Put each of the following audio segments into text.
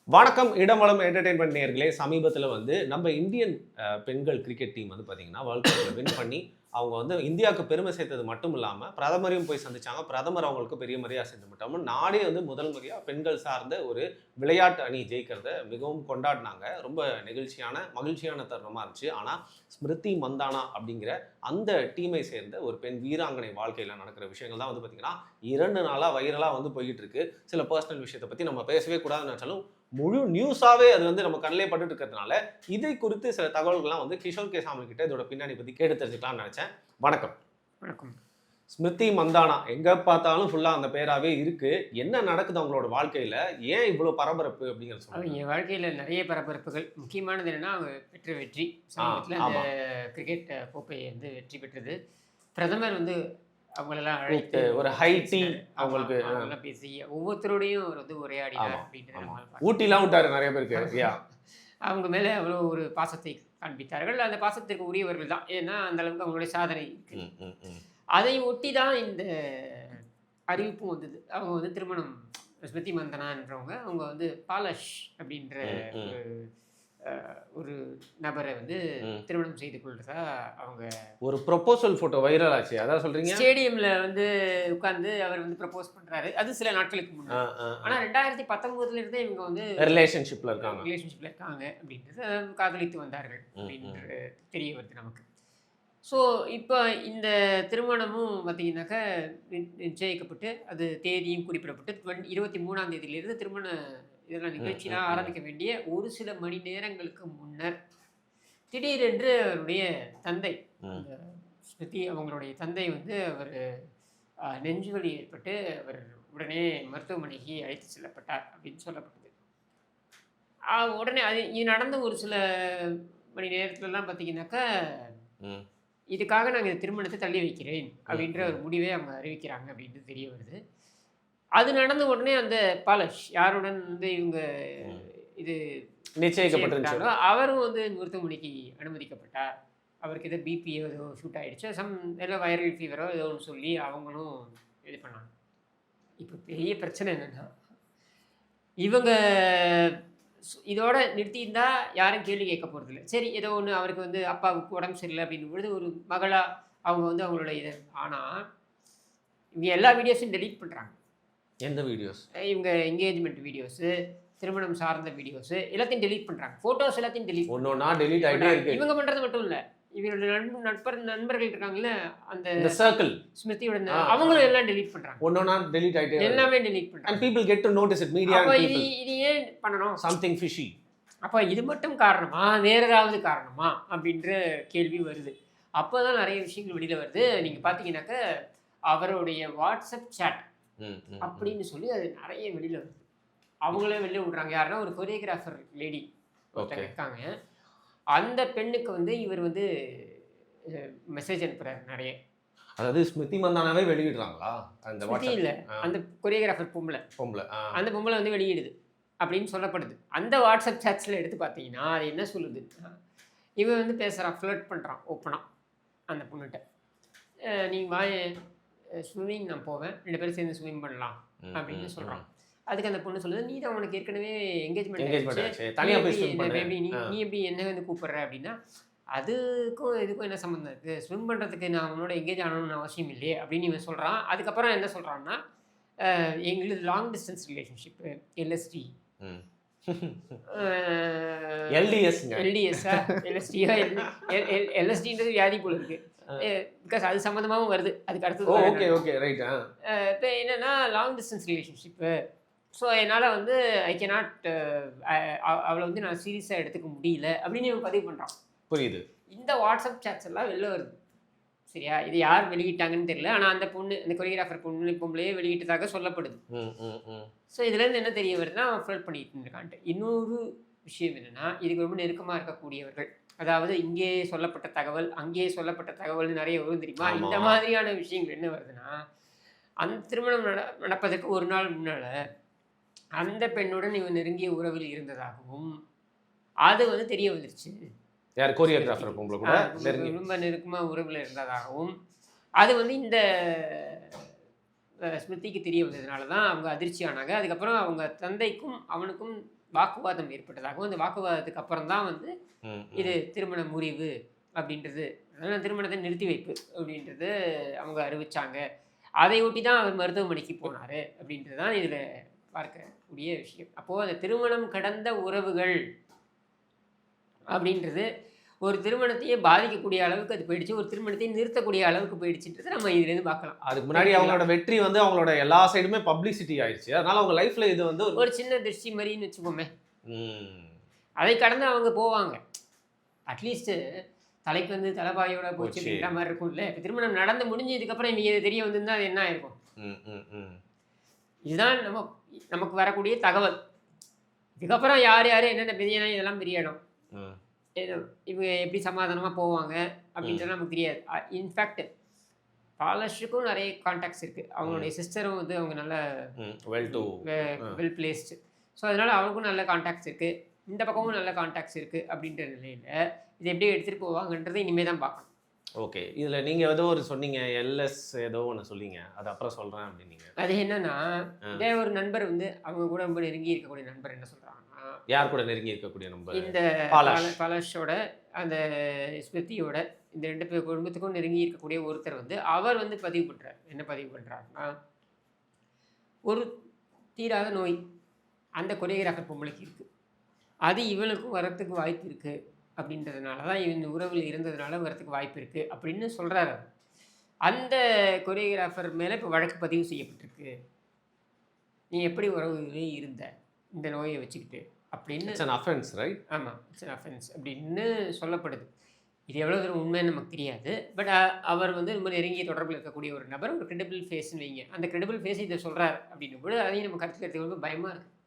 வணக்கம் இடமலம் என்டர்டெயின்மெண்ட் நேயர்களே. சமீபத்தில் நம்ம இந்தியன் பெண்கள் கிரிக்கெட் டீம் பார்த்தீங்கன்னா வேர்ல்ட் கப்பில் வின் பண்ணி அவங்க இந்தியாவுக்கு பெருமை சேர்த்தது மட்டும் இல்லாமல் பிரதமரையும் போய் சந்திச்சாங்க. பிரதமர் அவங்களுக்கு பெரிய மரியாதை செஞ்சு மட்டும் நாடே முதல் முறையாக பெண்கள் சார்ந்த ஒரு விளையாட்டு அணி ஜெயிக்கிறத மிகவும் கொண்டாடினாங்க. ரொம்ப மகிழ்ச்சியான தருணமாக இருந்துச்சு. ஆனால் ஸ்மிருதி மந்தானா அப்படிங்கிற அந்த டீமை சேர்ந்த ஒரு பெண் வீராங்கனை வாழ்க்கையில் நடக்கிற விஷயங்கள் தான் பார்த்தீங்கன்னா 2 நாளாக வைரலாக போய்கிட்டு இருக்கு. சில பர்சனல் விஷயத்தை பற்றி நம்ம பேசவே கூடாதுன்னு நினச்சாலும் முழு நியூஸாவே அது நம்ம கண்ணிலே பட்டுட்டு இருக்கிறதுனால இதை குறித்து சில தகவல்கள்லாம் கிஷோர் கே சாமி கிட்ட இதோட பின்னாடி பத்தி கேட்டு தெரிஞ்சுக்கலாம்னு நினைச்சேன். வணக்கம். வணக்கம். ஸ்மிருதி மந்தானா எங்க பார்த்தாலும் ஃபுல்லா அந்த பேராவே இருக்கு. என்ன நடக்குது அவங்களோட வாழ்க்கையில? ஏன் இவ்வளவு பரபரப்பு அப்படிங்கிறது சொல்லுங்க. அவங்க வாழ்க்கையில நிறைய பரபரப்புகள். முக்கியமானது என்னன்னா அவங்க பெற்ற வெற்றி. சமீபத்தில் அந்த கிரிக்கெட் கோப்பையை வெற்றி பெற்றது. பிரதமர் அவங்களெல்லாம் அழைத்து ஒரு ஹைட்டி அவங்களுக்கு பேசி ஒவ்வொருத்தரோடையும் அவர் உரையாடினார் அப்படின்றது. ஊட்டிலாம் விட்டாரு நிறைய பேருக்கு. அவங்க மேலே அவ்வளோ ஒரு பாசத்தை காண்பித்தார்கள். அந்த பாசத்திற்கு உரியவர்கள் தான். ஏன்னா அந்த அளவுக்கு அவங்களுடைய சாதனை இருக்கு. அதை ஒட்டி தான் இந்த அறிவிப்பும் வந்தது. அவங்க திருமணம் ஸ்மிருதி மந்தனான்றவங்க அவங்க பாலஷ் அப்படின்ற ஒரு நபரை திருமணம் செய்து கொள்றதா அவங்க ஒரு ப்ரொபோசல் போட்டோ வைரல் ஆச்சு. அதான் சொல்றீங்க. ஸ்டேடியம்ல உட்கார்ந்து அவர் ப்ரொபோஸ் பண்றாரு. அது சில நாட்களுக்கு முன்னாடி. ஆனா 2019 இருந்தே இவங்க ரிலேஷன்ஷிப்ல இருக்காங்க அப்படின்றது காதலித்து வந்தார்கள் அப்படின்னு தெரிய வருது நமக்கு. ஸோ இப்போ இந்த திருமணமும் பார்த்தீங்கன்னாக்கா நிச்சயிக்கப்பட்டு அது தேதியும் குறிப்பிடப்பட்டு 23ஆம் தேதியிலிருந்து திருமண இதெல்லாம் நிகழ்ச்சியெலாம் ஆரம்பிக்க வேண்டிய ஒரு சில மணி நேரங்களுக்கு முன்னர் திடீரென்று அவருடைய தந்தை ஸ்மிருதி அவங்களுடைய தந்தை அவர் நெஞ்சுவலி ஏற்பட்டு அவர் உடனே மருத்துவமனைக்கு அழைத்து செல்லப்பட்டார் அப்படின்னு சொல்லப்பட்டது. உடனே இது நடந்த ஒரு சில மணி நேரத்துலலாம் பார்த்தீங்கன்னாக்கா இதுக்காக நாங்கள் திருமணத்தை தள்ளி வைக்கிறேன் அப்படின்ற ஒரு முடிவை அவங்க அறிவிக்கிறாங்க அப்படின்ட்டு தெரிய வருது. அது நடந்த உடனே அந்த பாலஷ் யாருடன் இவங்க இது நிச்சயிக்கப்பட்டாரோ அவரும் மருத்துவமனைக்கு அனுமதிக்கப்பட்டார். அவருக்கு ஏதோ பிபி ஏதோ ஷூட் ஆகிடுச்சு, ஏதோ வைரல் ஃபீவரோ ஏதோ ஒன்று சொல்லி அவங்களும் இது பண்ணாங்க. இப்போ பெரிய பிரச்சனை என்னென்னா இவங்க இதோட நிறுத்தியிருந்தா யாரும் கேள்வி கேட்க போகிறதில்ல. சரி ஏதோ ஒன்று அவருக்கு அப்பாவுக்கு உடம்பு சரியில்லை அப்படின்னும் பொழுது ஒரு மகளாக அவங்க அவங்களோட இது. ஆனால் இவங்க எல்லா வீடியோஸும் டெலீட் பண்ணுறாங்க. எந்த வீடியோஸ்? இவங்க என்கேஜ்மெண்ட் வீடியோஸு, திருமணம் சார்ந்த வீடியோஸு எல்லாத்தையும் டெலீட் பண்ணுறாங்க. ஃபோட்டோஸ் எல்லாத்தையும் டெலீட் ஒன்றா டெலீட் ஆகிட்டே இருக்கு. இவங்க பண்ணுறது மட்டும் இல்லை, இவங்களோட நண்பர்கள் இருக்காங்கல்ல அந்த சர்க்கிள் ஸ்மிருதியோட அவங்களும் எல்லாம் டெலீட் பண்ணுறாங்க. ஒன்றா டெலீட் ஆகிட்டே எல்லாமே டெலீட் பண்ணுறாங்க. and people get to notice it. media அப்போ இது ஏன் பண்ணணும்? something fishy. அப்போ இது மட்டும் காரணமா வேற ஏதாவது காரணமா அப்படின்ற கேள்வி வருது. அப்போ தான் நிறைய விஷயங்கள் வெளியில் வருது. நீங்கள் பார்த்தீங்கன்னாக்க அவருடைய வாட்ஸ்அப் சேட் அப்படின்னு சொல்லி அது நிறைய வெளியில் வருது. அவங்களே வெளில விடுறாங்க. யாருன்னா ஒரு கொரியோகிராஃபர் லேடி ஒருத்தர் இருக்காங்க. அந்த பெண்ணுக்கு இவர் மெசேஜ் அனுப்புறாரு நிறைய. அதாவது ஸ்மிருதி மந்தானாவே வெளியிடுறாங்களா? அந்த வாட்ஸ்அப் இல்லை, அந்த கொரியோகிராஃபர் பொம்பளை அந்த பொம்பளை வெளியிடுது அப்படின்னு சொல்லப்படுது. அந்த வாட்ஸ்அப் சேட்ஸில் எடுத்து பார்த்தீங்கன்னா அது என்ன சொல்லுது, இவன் பேசுகிறான், ஃப்ளர்ட் பண்ணுறான் ஓப்பனாக அந்த பொண்ணுகிட்ட. நீங்கள் வாய ஸ்விம்மிங் நான் போவேன், 2 பேரும் சேர்ந்து ஸ்விம் பண்ணலாம் அப்படின்னு சொல்கிறான். அதுக்கு அந்த பொண்ணு சொல்லுது, நீ தான் உனக்கு ஏற்கனவே என்கேஜ்மெண்ட் நீ எப்படி என்ன கூப்பிடுற அப்படின்னா, அதுக்கும் இதுக்கும் என்ன சம்மந்தம் இருக்குது, ஸ்விம் பண்ணுறதுக்கு நான் உன்னோட என்கேஜ் ஆகணும்னு அவசியம் இல்லையே அப்படின்னு இவன் சொல்கிறான். அதுக்கப்புறம் என்ன சொல்கிறான்னா, எங்களுக்கு லாங் டிஸ்டன்ஸ் ரிலேஷன்ஷிப்பு எல்எஸ்டி எல்எஸ்டின்றது வியாதி போல இருக்கு. பிகாஸ் அது சம்மந்தமாகவும் வருது. அதுக்கு அடுத்தது இப்போ என்னென்னா லாங் டிஸ்டன்ஸ் ரிலேஷன்ஷிப்பு. ஸோ என்னால் ஐ கேனாட் அவளை நான் சீரியஸாக எடுத்துக்க முடியல அப்படின்னு இவன் பதிவு பண்ணுறான். புரியுது. இந்த வாட்ஸ்அப் சேட்ஸ் எல்லாம் வெளில வருது. சரியா? இது யார் வெளியிட்டாங்கன்னு தெரியல. ஆனால் அந்த பொண்ணு, அந்த கொரியோகிராஃபர் பொம்பளையே வெளியிட்டதாக சொல்லப்படுது. ஸோ இதுலேருந்து என்ன தெரிய வருதுன்னா அவன் ஃப்ளர்ட் பண்ணிட்டு இருக்கான்ட்டு. இன்னொரு விஷயம் என்னென்னா, இதுக்கு ரொம்ப நெருக்கமாக இருக்கக்கூடியவர்கள், அதாவது இங்கே சொல்லப்பட்ட தகவல் அங்கே சொல்லப்பட்ட தகவல் நிறைய வரும் தெரியுமா? இந்த மாதிரியான விஷயங்கள் என்ன வருதுன்னா, அந்த திருமணம் நடப்பதற்கு ஒரு நாள் முன்னால் அந்த பெண்ணுடன் இவன் நெருங்கிய உறவில் இருந்ததாகவும் அது தெரிய வந்துருச்சு. யார்? கொரியோகிராஃபர் பொம்பளை கூட ரொம்ப நெருக்கமாக உறவில் இருந்ததாகவும் அது இந்த ஸ்மிருதிக்கு தெரிய வந்ததுனால தான் அவங்க அதிர்ச்சி ஆனாங்க. அதுக்கப்புறம் அவங்க தந்தைக்கும் அவனுக்கும் வாக்குவாதம் ஏற்பட்டதாகவும் அந்த வாக்குவாதத்துக்கு அப்புறம் தான் வந்து ம், இது திருமண முறிவு அப்படின்றது, அதனால் திருமணத்தை நிறுத்தி வைப்பு அப்படின்றது அவங்க அறிவிச்சாங்க. அதை ஒட்டி தான் அவர் மருத்துவமனைக்கு போனார் அப்படின்றது தான் இதில் பார்க்கக்கூடிய விஷயம். அப்போது அந்த திருமணம் கடந்த உறவுகள் அப்படின்றது ஒரு திருமணத்தையே பாதிக்கக்கூடிய அளவுக்கு அது போயிடுச்சு, ஒரு திருமணத்தை நிறுத்தக்கூடிய அளவுக்கு போயிடுச்சுன்றது நம்ம இதுலேருந்து பார்க்கலாம். அதுக்கு முன்னாடி அவங்களோட வெற்றி வந்து அவங்களோட எல்லா சைடுமே பப்ளிசிட்டி ஆயிடுச்சு. அதனால அவங்க லைஃப்ல இது வந்து ஒரு சின்ன திருஷ்டி மாதிரின்னு வச்சுக்கோமே, ம், அதை கடந்து அவங்க போவாங்க. அட்லீஸ்ட் தலைக்கு வந்து தலைபாயோட போச்சு போச்சு. அப்படின்ற மாதிரி இருக்கும்ல. இப்போ திருமணம் நடந்து முடிஞ்சதுக்கப்புறம் இவங்க இது தெரிய வந்திருந்தா அது என்ன ஆயிருக்கும்? ம், ம், ம். இதுதான் நமக்கு வரக்கூடிய தகவல். இதுக்கப்புறம் யார் யார் என்னென்ன பிரியணும் இதெல்லாம் பிரியணும், ம். இவங்க எப்படி சமாதானமாக போவாங்க அப்படின்றது நமக்கு தெரியாது. இன்ஃபேக்ட் பாலஸ்டுக்கும் நிறைய கான்டாக்ட்ஸ் இருக்குது. அவங்களுடைய சிஸ்டரும் வந்து அவங்க நல்ல வெல் பிளேஸ்டு. ஸோ அதனால் அவங்களுக்கும் நல்ல கான்டாக்ட்ஸ் இருக்குது, இந்த பக்கமும் நல்ல கான்டாக்ட்ஸ் இருக்குது. அப்படின்ற நிலையில் இதை எப்படி எடுத்துகிட்டு போவாங்கன்றதை இனிமேல் தான் பார்க்கணும். ஓகே. இதில் நீங்கள் ஏதோ ஒரு சொன்னீங்க, எல்எஸ் ஏதோ ஒன்று சொன்னீங்க, அது அப்புறம் சொல்கிறேன் அப்படின்னீங்க. அது என்னன்னா, இதே ஒரு நண்பர் வந்து அவங்க கூட ரொம்ப நெருங்கி இருக்கக்கூடிய நண்பர் என்ன சொல்கிறாங்கன்னா, யார் கூட நெருங்கி இருக்கக்கூடிய நம்பர்? இந்த பாலஷோட அந்த ஸ்மிருதியோட இந்த 2 பேர் குடும்பத்துக்கும் நெருங்கி இருக்கக்கூடிய ஒருத்தர் வந்து அவர் வந்து பதிவு பண்ணுறார். என்ன பதிவு பண்ணுறாருன்னா, ஒரு தீராத நோய் அந்த கொரியோகிராஃபர் பொம்பளைக்கு இருக்குது, அது இவனுக்கும் வரத்துக்கு வாய்ப்பு இருக்குது அப்படின்றதுனால தான் இந்த உறவில் இருந்ததுனால வரத்துக்கு வாய்ப்பு இருக்குது அப்படின்னு சொல்கிறாரு. அந்த கொரியோகிராஃபர் மேலே இப்போ வழக்கு பதிவு செய்யப்பட்டிருக்கு. நீ எப்படி உறவுகளே இருந்த இந்த நோயை வச்சுக்கிட்டு அப்படின்னு. It's an offence, right? ஆமாம், இட்ஸ் அன் அஃபென்ஸ் அப்படின்னு சொல்லப்படுது. இது எவ்வளோ தூரம் உண்மைன்னு நமக்கு தெரியாது. பட் அவர் வந்து ரொம்ப நெருங்கிய தொடர்பில் இருக்கக்கூடிய ஒரு நபர், ஒரு கிரெடிபிள் ஃபேஸ்ன்னு வைங்க. அந்த கிரெடிபிள் ஃபேஸ் இதை சொல்கிறார் அப்படின்னும் போது அதையும் நம்ம கருத்து எடுத்துக்கிறது பயமாக இருக்குது.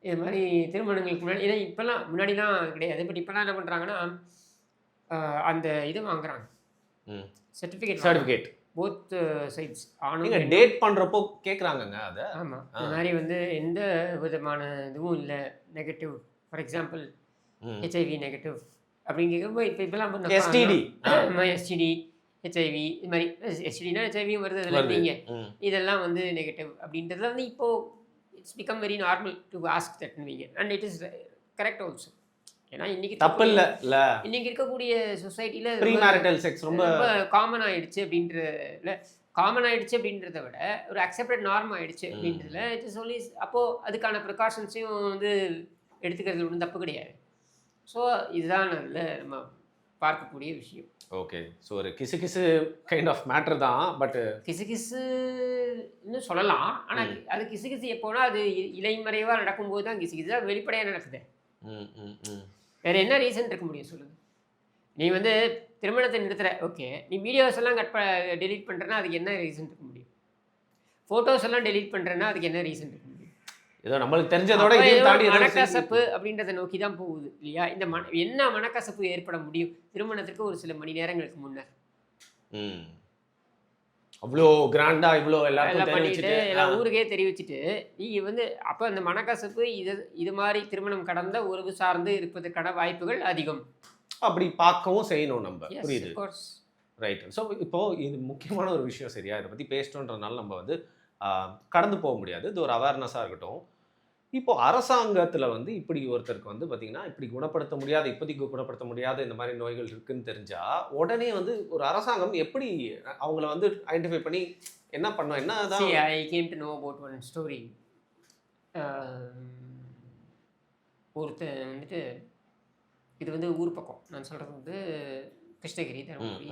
இது மாதிரி திருமணங்களுக்கு முன்னாடி, ஏன்னா இப்போல்லாம் முன்னாடிலாம் கிடையாது, பட் இப்போல்லாம் என்ன பண்ணுறாங்கன்னா அந்த இது வாங்குறாங்க, சர்டிஃபிகேட் போத் சைட்ஸ். நீங்கள் டேட் பண்ணுறப்போ கேட்குறாங்கங்க அதை. ஆமாம், இந்த மாதிரி வந்து எந்த விதமான இதுவும் இல்லை, negative, for example HIV negative அப்படின்னு கேட்குறப்போ இப்போலாம் எஸ்டிடி, எஸ்டிடி, ஹெச்ஐவி, இது மாதிரி எஸ்டிடினா ஹெச்ஐவியும் வருது அதில் நீங்கள் இதெல்லாம் வந்து நெகட்டிவ் அப்படின்றது வந்து இப்போது it's become very normal to ask தட்னு வைங்க. And it is correct also. ஏன்னா இன்னைக்கு தப்பு இல்லை, இன்னைக்கு இருக்கக்கூடிய சொசைட்டியில் ப்ரீ மேரிட்டல் செக்ஸ் ரொம்ப காமன் ஆகிடுச்சு அப்படின்றதுல, காமன் ஆகிடுச்சு அப்படின்றத விட ஒரு அக்செப்டட் நார்ம் ஆகிடுச்சு அப்படின்றதுல இட்ஸ் ஒன்லி. அப்போது அதுக்கான ப்ரிகாஷன்ஸையும் வந்து எடுத்துக்கிறது ஒன்றும் தப்பு கிடையாது. ஸோ இதுதான் அதில் நம்ம பார்க்கக்கூடிய விஷயம். ஓகே. ஸோ ஒரு கிசு கைண்ட் ஆஃப் மேட்டர் தான். பட் கிசுகிசுன்னு சொல்லலாம். ஆனால் அது கிசுகிசு எப்போனா அது இலைமறைவாக நடக்கும்போது தான் கிசுகிசு, அது வெளிப்படையாக நடக்குது. வேறு என்ன ரீசன் இருக்க முடியும் சொல்லுங்கள்? நீ வந்து திருமணத்தை நிறுத்துற, ஓகே, நீ வீடியோஸ் எல்லாம் டெலீட் பண்ணுறேன்னா அதுக்கு என்ன ரீசன் இருக்க முடியும்? ஃபோட்டோஸ் எல்லாம் டெலீட் பண்ணுறேன்னா அதுக்கு என்ன ரீசன் இருக்க முடியும்? ஏதோ நம்மளுக்கு தெரிஞ்சதோட மனக்கசப்பு அப்படின்றத நோக்கி தான் போகுது இல்லையா? இந்த என்ன மனக்கசப்பு ஏற்பட முடியும் திருமணத்திற்கு ஒரு சில மணி நேரங்களுக்கு முன்னர்? அவ்வளோ கிராண்டா இவ்வளோ எல்லாரும் பண்ணிட்டு எல்லாம் ஊருக்கே தெரிவிச்சுட்டு நீங்க வந்து அப்போ அந்த மனக்கசப்பு இது மாதிரி திருமணம் கடந்த உறவு சார்ந்து இருப்பதற்கான வாய்ப்புகள் அதிகம். அப்படி பார்க்கவும் செய்யணும் நம்ம. புரியுது, ரைட். ஸோ இப்போ இது முக்கியமான ஒரு விஷயம், சரியா? இதை பற்றி பேசணுன்றதுனால நம்ம வந்து கடந்து போக முடியாது. இது ஒரு அவேர்னஸாக இருக்கட்டும். இப்போ அரசாங்கத்தில் வந்து இப்படி ஒருத்தருக்கு வந்து பார்த்தீங்கன்னா இப்படி குணப்படுத்த முடியாத, இப்போதைக்கு குணப்படுத்த முடியாத இந்த மாதிரி நோய்கள் இருக்குன்னு தெரிஞ்சால் உடனே வந்து ஒரு அரசாங்கம் எப்படி அவங்கள வந்து ஐடென்டிஃபை பண்ணி என்ன பண்ணோம்? என்ன தான் I came to know about one story. ஒருத்தர் வந்துட்டு, இது வந்து ஊர் பக்கம் நான் சொல்கிறது வந்து கிருஷ்ணகிரி, தருமபுரி.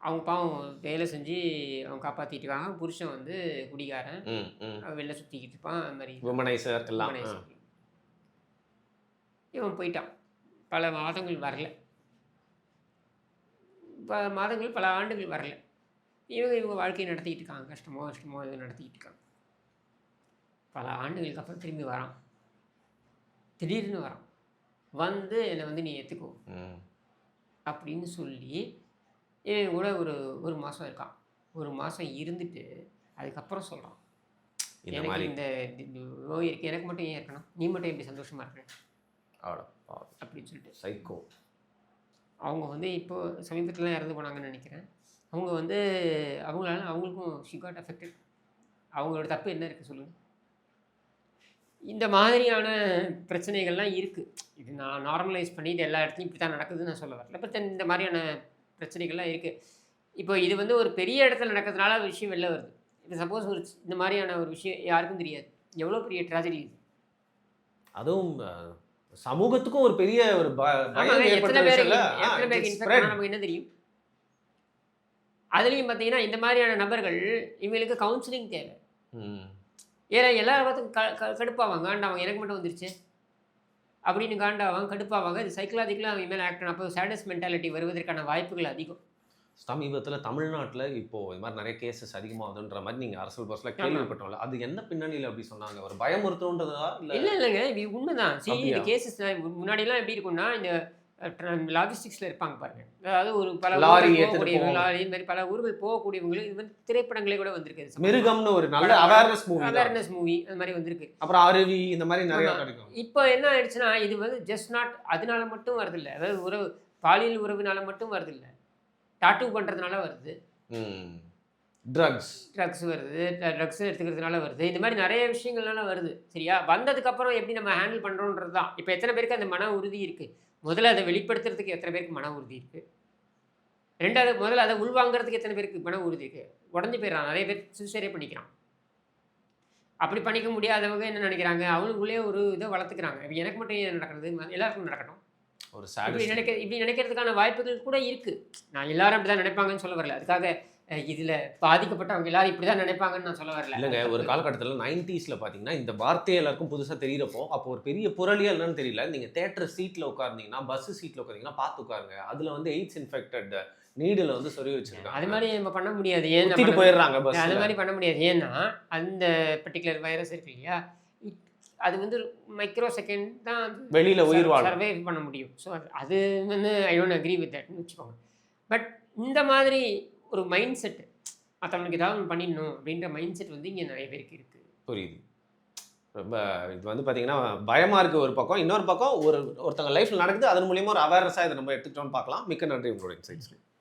அவங்க பாவம் வேலை செஞ்சு அவங்க காப்பாற்றிட்டுருக்காங்க. புருஷன் வந்து குடிகாரன், வெளில சுற்றிக்கிட்டு இருப்பான். அது மாதிரி விமனைசர் எல்லாம். இவன் போயிட்டான், பல மாதங்கள் வரல, பல ஆண்டுகள் வரல. இவங்க வாழ்க்கையை நடத்திக்கிட்டு இருக்காங்க, கஷ்டமோ இது நடத்திக்கிட்டு இருக்காங்க. பல ஆண்டுகளுக்கு அப்புறம் திரும்பி வரான், திடீர்னு வரான், வந்து என்னை வந்து நீ ஏற்றுக்கோ அப்படின்னு சொல்லி இவன் கூட ஒரு மாதம் இருக்கான். ஒரு மாதம் இருந்துட்டு அதுக்கப்புறம் சொல்கிறான், எனக்கு இந்த நோய் இருக்குது, எனக்கு மட்டும் ஏன் இருக்கணும், நீ மட்டும் எப்படி சந்தோஷமாக இருக்க அப்படின்னு சொல்லிட்டு. சைக்கோ. அவங்க வந்து இப்போது சமீபத்தில் இறந்து போனாங்கன்னு நினைக்கிறேன். அவங்க வந்து அவங்களுக்கும் ஷி காட் அஃபெக்டட். அவங்களோட தப்பு என்ன இருக்குது சொல்லுங்கள்? இந்த மாதிரியான பிரச்சனைகள்லாம் இருக்குது. இது நான் நார்மலைஸ் பண்ணி இது எல்லா இடத்துலையும் இப்படி தான் நடக்குதுன்னு நான் சொல்ல வரல. பட் இந்த மாதிரியான பிரச்சனைகள்லாம் இருக்குது. இப்போ இது வந்து ஒரு பெரிய இடத்துல நடக்கிறதுனால ஒரு விஷயம் வெளில வருது. இப்போ சப்போஸ் ஒரு இந்த மாதிரியான ஒரு விஷயம் யாருக்கும் தெரியாது. எவ்வளோ பெரிய ட்ராஜடி இது. அதுவும் சமூகத்துக்கும் ஒரு பெரிய ஒரு ஆமாங்க. பயம் எத்தனை ஏற்படுத்துற பேருக்கு விஷயம்ல. எத்தனை பேருக்கு இன்ஃபெக்ட் பண்ணா நமக்கு என்ன தெரியும்? அதுலேயும் பார்த்தீங்கன்னா, இந்த மாதிரியான நபர்கள் இவங்களுக்கு கவுன்சிலிங் தேவை. ம். ஏன்னா எல்லாரும் பார்த்து கடுப்பாவாங்க. காண்டாவாங்க. எனக்கு மட்டும் வந்துருச்சு அப்படின்னு காண்டாவாங்க, கடுப்பாவாங்க. இது சைக்கலாஜிக்கலாக அவங்க மேலே ஆக்ட் அப்போ சேடஸ் மென்டாலிட்டி வருவதற்கான வாய்ப்புகள் அதிகம். சமீபத்துல தமிழ்நாட்டுல இப்போ இது மாதிரி நிறைய கேசஸ் அதிகமாகுதுன்ற மாதிரி நீங்க அரசியல் பஸ்ல கேள்விப்பட்டோம்ல. அது என்ன பின்னணியில அப்படி சொன்னாங்க? ஒரு பயமுறுத்துன்றதா இல்ல? இல்லைங்க. இது உண்மைதான். இந்த அப்படியா? கேசஸ் முன்னாடிலாம் எப்படி இருக்கும்னா, இந்த லாஜிஸ்டிக்ஸில் இருப்பாங்க பாருங்க. அதாவது ஒரு பல லாரி ஊர்கள் ஏத்திட்டு போகக்கூடியவங்க, போவாங்க. லாரி இந்த மாதிரி பல ஊர்கள் போகக்கூடியவங்களுக்கு இது வந்து திரைப்படங்களே கூட வந்திருக்கு. இது சம்பந்தமா. மிருகம்னு ஒரு நல்ல படம் அவேர்னஸ் மூவி தான். அவேர்னஸ் மூவி அந்த மாதிரி வந்திருக்கு. அப்புறம் அருவி இந்த மாதிரி நிறைய ஆமா. கிடைக்கும். இப்போ என்ன ஆயிடுச்சுன்னா, இது வந்து ஜஸ்ட் நாட் அதனால மட்டும் வருதில்ல. அதாவது உறவு பாலியல் உறவுனால மட்டும் வருதில்ல. டாட்டூ பண்ணுறதுனால வருது. ட்ரக்ஸ். ட்ரக்ஸ் வருது. ட்ரக்ஸ் எடுத்துக்கிறதுனால வருது. இந்த மாதிரி நிறைய விஷயங்கள்னால வருது. சரியா? வந்ததுக்கப்புறம் எப்படி நம்ம ஹேண்டில் பண்ணுறோன்றது தான். இப்போ எத்தனை பேருக்கு அந்த மன உறுதி இருக்குது? முதல்ல அதை வெளிப்படுத்துறதுக்கு எத்தனை பேருக்கு மன உறுதி இருக்குது? ரெண்டாவது முதல்ல அதை உள்வாங்கிறதுக்கு எத்தனை பேருக்கு மன உறுதி இருக்குது? உடஞ்சி போயிடறான். நிறைய பேர் சூசைடே பண்ணிக்கிறான். அப்படி பண்ணிக்க முடியாதவங்க என்ன நினைக்கிறாங்க? அவங்களுக்குள்ளேயே ஒரு இதை வளர்த்துக்கிறாங்க. இப்ப எனக்கு மட்டும் ஏன் நடக்கிறது? எல்லாருக்கும் நடக்கட்டும். ஒரு இப்படி நினைக்கிறதுக்கான வாய்ப்புகள் கூட இருக்குது. நான் எல்லாரும் அப்படி தான் நினைப்பாங்கன்னு சொல்ல வரல. அதுக்காக இதில் பாதிக்கப்பட்டவங்க எல்லாரும் இப்படி தான் நினைப்பாங்கன்னு நான் சொல்ல வரல. இல்லைங்க. ஒரு காலகட்டத்தில் 90ஸ்ல பார்த்தீங்கன்னா இந்த வார்த்தையே எல்லாருக்கும் புதுசாக தெரியறப்போ அப்போ ஒரு பெரிய புரளியா என்னன்னு தெரியல. நீங்கள் தேட்டர் சீட்டில் உட்கார்ந்தீங்கன்னா பஸ் சீட்டில் உட்காந்தீங்கன்னா பார்த்து உட்காருங்க. அதில் வந்து எய்ட்ஸ் இன்ஃபெக்டட் நீடில் வந்து சொருகி வச்சிருக்காங்க. அது மாதிரி நம்ம பண்ண முடியாது. ஏன் ஊத்திட்டு போயிடுறாங்க பஸ். அது மாதிரி பண்ண முடியாது. ஏன்னா அந்த பர்டிகுலர் வைரஸ் இருக்கு இல்லையா, அது வந்து மைக்ரோ செகண்ட் தான் வெளியில உயிர் வாழும். சர்வே பண்ண முடியும். ஸோ அது வந்து ஐ டோன்ட் அக்ரி வித் தட்னு வச்சுக்கோங்க. பட் இந்த மாதிரி ஒரு மைண்ட் செட், மற்றவனுக்கு ஏதாவது ஒன்று பண்ணிடணும் அப்படின்ற மைண்ட் செட் வந்து இங்கே நிறைய பேருக்கு இருக்குது. புரியுது. ரொம்ப இது வந்து பார்த்தீங்கன்னா பயமாக இருக்குது ஒரு பக்கம். இன்னொரு பக்கம் ஒருத்தங்க லைஃப்பில் நடக்குது. அதன் மூலியமாக ஒரு அவேர்னஸாக இதை நம்ம எடுத்துக்கிட்டோம்னு பார்க்கலாம். மிக்க நன்றி உங்களோட இன்சைட்ஸ்.